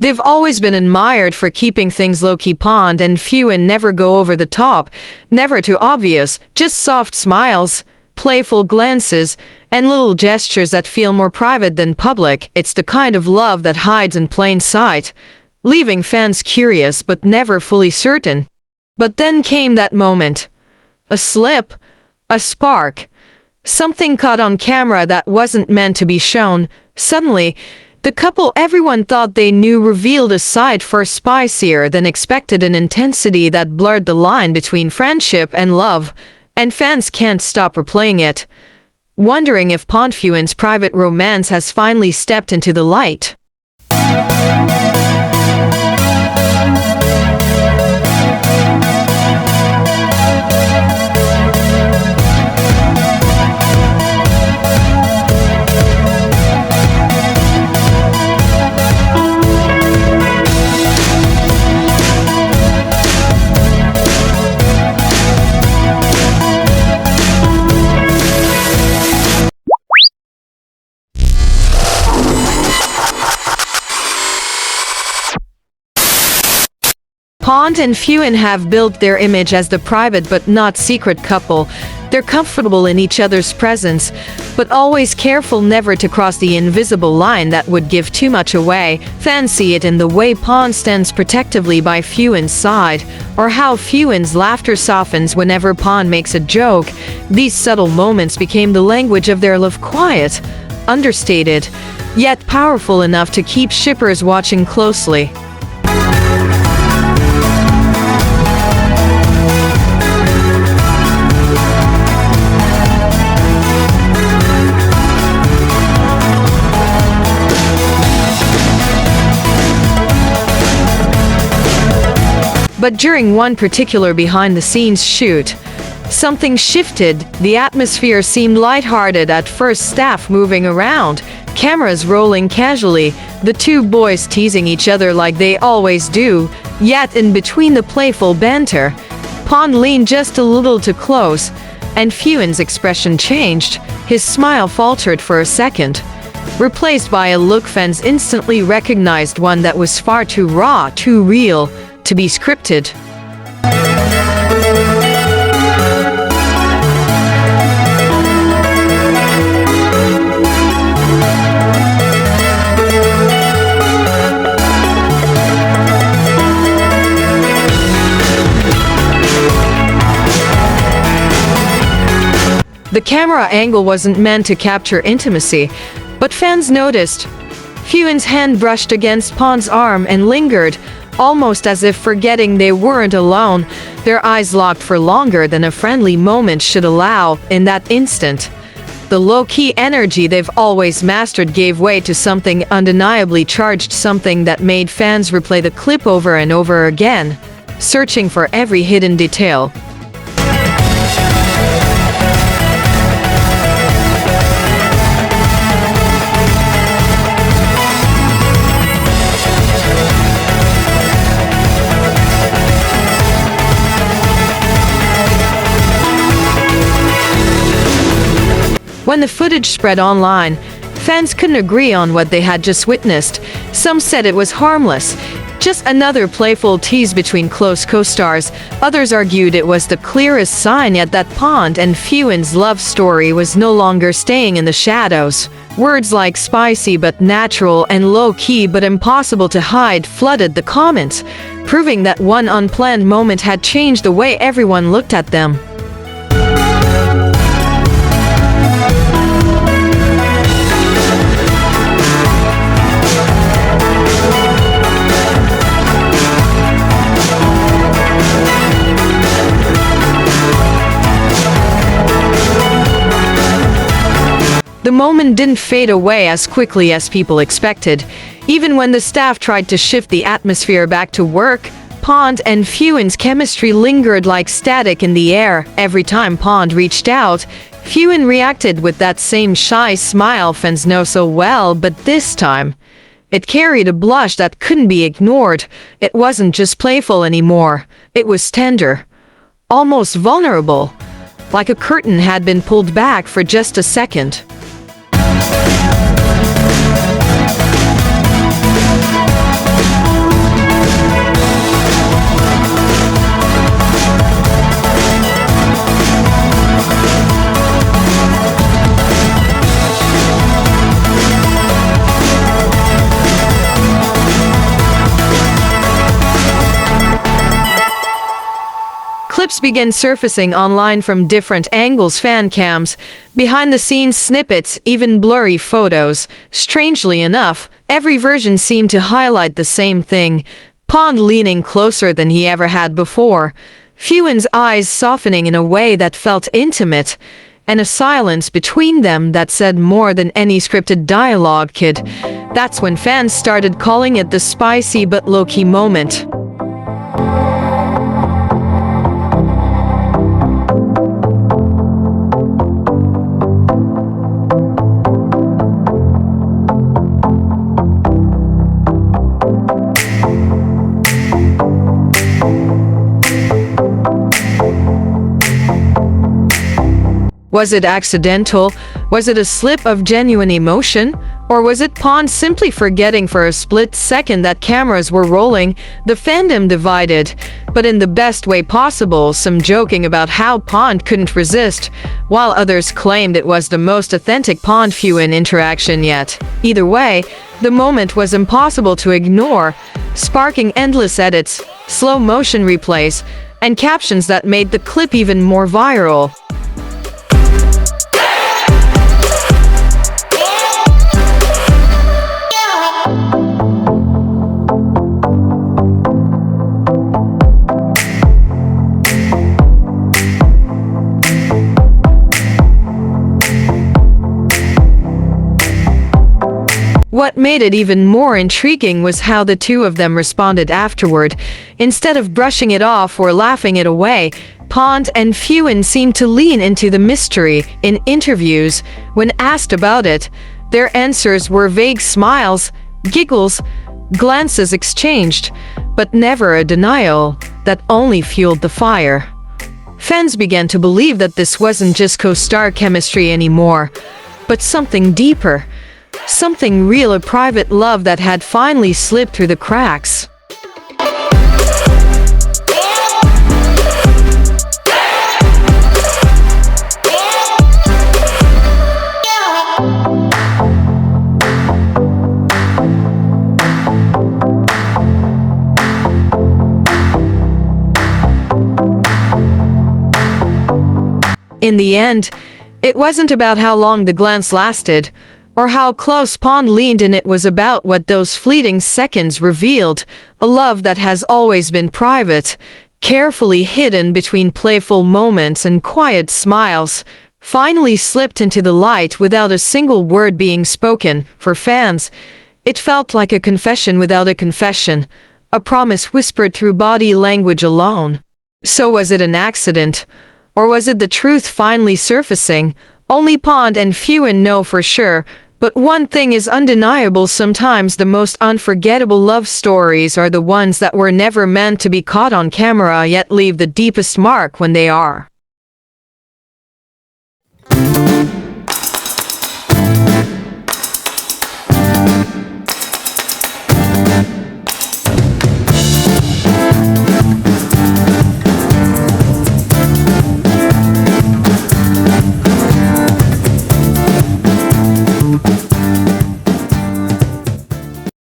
They've always been admired for keeping things low-key. Pond and Phuwin never go over the top, never too obvious, just soft smiles, playful glances, and little gestures that feel more private than public. It's the kind of love that hides in plain sight, leaving fans curious but never fully certain. But then came that moment. A slip, a spark, something caught on camera that wasn't meant to be shown. Suddenly, the couple everyone thought they knew revealed a side far spicier than expected, an intensity that blurred the line between friendship and love, and fans can't stop replaying it, wondering if pondphuwin's private romance has finally stepped into the light. Pond and Phuwin have built their image as the private but not secret couple. They're comfortable in each other's presence, but always careful never to cross the invisible line that would give too much away. Fans see it in the way Pond stands protectively by Phuwin's side, or how Phuwin's laughter softens whenever Pond makes a joke. These subtle moments became the language of their love, quiet, understated, yet powerful enough to keep shippers watching closely. But during one particular behind-the-scenes shoot, something shifted. The atmosphere seemed lighthearted at first, staff moving around, cameras rolling casually, the two boys teasing each other like they always do. Yet in between the playful banter, Pond leaned just a little too close, and Phuwin's expression changed. His smile faltered for a second, replaced by a look fans instantly recognized, one that was far too raw, too real to be scripted. The camera angle wasn't meant to capture intimacy, but fans noticed. Phuwin's hand brushed against Pond's arm and lingered, almost as if forgetting they weren't alone. Their eyes locked for longer than a friendly moment should allow. In that instant, the low-key energy they've always mastered gave way to something undeniably charged, something that made fans replay the clip over and over again, searching for every hidden detail. When the footage spread online, fans couldn't agree on what they had just witnessed. Some said it was harmless, just another playful tease between close co-stars. Others argued it was the clearest sign yet that Pond and Phuwin's love story was no longer staying in the shadows. Words like spicy but natural and low-key but impossible to hide flooded the comments, proving that one unplanned moment had changed the way everyone looked at them. The moment didn't fade away as quickly as people expected. Even when the staff tried to shift the atmosphere back to work, Pond and Phuwin's chemistry lingered like static in the air. Every time Pond reached out, Phuwin reacted with that same shy smile fans know so well, but this time, it carried a blush that couldn't be ignored. It wasn't just playful anymore. It was tender, almost vulnerable, like a curtain had been pulled back for just a second. Clips began surfacing online from different angles, fan cams, behind-the-scenes snippets, even blurry photos. Strangely enough, every version seemed to highlight the same thing: Pond leaning closer than he ever had before, Phuwin's eyes softening in a way that felt intimate, and a silence between them that said more than any scripted dialogue could. That's when fans started calling it the spicy but low-key moment. Was it accidental? Was it a slip of genuine emotion? Or was it Pond simply forgetting for a split second that cameras were rolling? The fandom divided, but in the best way possible, some joking about how Pond couldn't resist, while others claimed it was the most authentic Pond-Phuwin interaction yet. Either way, the moment was impossible to ignore, sparking endless edits, slow-motion replays, and captions that made the clip even more viral. What made it even more intriguing was how the two of them responded afterward. Instead of brushing it off or laughing it away, Pond and Phuwin seemed to lean into the mystery. In interviews, when asked about it, their answers were vague smiles, giggles, glances exchanged, but never a denial that only fueled the fire. Fans began to believe that this wasn't just co-star chemistry anymore, but something deeper. Something real, a private love that had finally slipped through the cracks. In the end, it wasn't about how long the glance lasted, or how close Pond leaned in. It was about what those fleeting seconds revealed: a love that has always been private, carefully hidden between playful moments and quiet smiles, finally slipped into the light without a single word being spoken. For fans, it felt like a confession without a confession, a promise whispered through body language alone. So was it an accident? Or was it the truth finally surfacing? Only Pond and Phuwin know for sure. But one thing is undeniable: sometimes the most unforgettable love stories are the ones that were never meant to be caught on camera, yet leave the deepest mark when they are.